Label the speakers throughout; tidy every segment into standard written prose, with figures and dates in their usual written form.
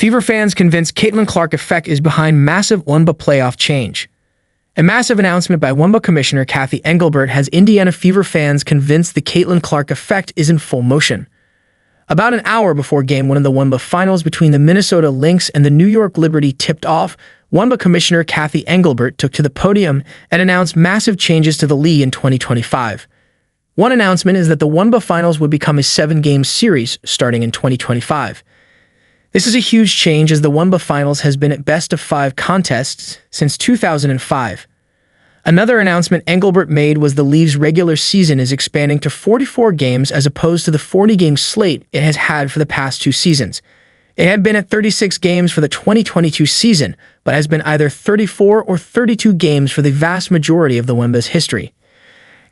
Speaker 1: Fever fans convinced Caitlin Clark effect is behind massive Wnba playoff change. A massive announcement by Wnba Commissioner Cathy Engelbert has Indiana Fever fans convinced the Caitlin Clark effect is in full motion. About an hour before Game 1 of the Wnba Finals between the Minnesota Lynx and the New York Liberty tipped off, Wnba Commissioner Cathy Engelbert took to the podium and announced massive changes to the league in 2025. One announcement is that the Wnba Finals would become a 7-game series starting in 2025. This is a huge change as the Wnba Finals has been at best-of-5 contests since 2005. Another announcement Engelbert made was the league's regular season is expanding to 44 games as opposed to the 40-game slate it has had for the past 2 seasons. It had been at 36 games for the 2022 season, but has been either 34 or 32 games for the vast majority of the Wnba's history.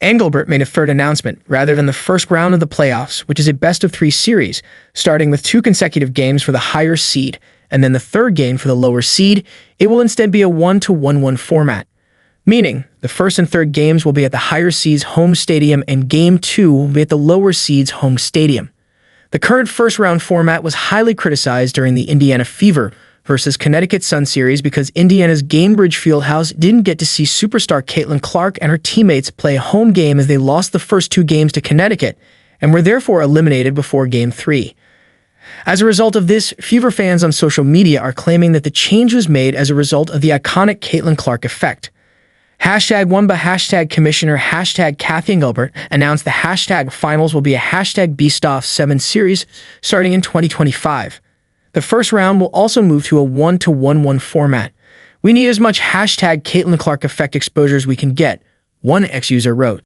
Speaker 1: Engelbert made a third announcement, rather than the first round of the playoffs, which is a best-of-3 series, starting with 2 consecutive games for the higher seed, and then the third game for the lower seed. It will instead be a 1-1-1 format, meaning the first and third games will be at the higher seed's home stadium and Game 2 will be at the lower seed's home stadium. The current first-round format was highly criticized during the Indiana Fever versus Connecticut Sun series because Indiana's Gainbridge Fieldhouse didn't get to see superstar Caitlin Clark and her teammates play a home game as they lost the first 2 games to Connecticut and were therefore eliminated before Game 3. As a result of this, Fever fans on social media are claiming that the change was made as a result of the iconic Caitlin Clark effect. #Wnba #Commissioner #Cathy Engelbert announced the #Finals will be a #Best-of-7 series starting in 2025. The first round will also move to a 1-1-1 format. We need as much #Caitlin Clark effect exposure as we can get, one ex-user wrote.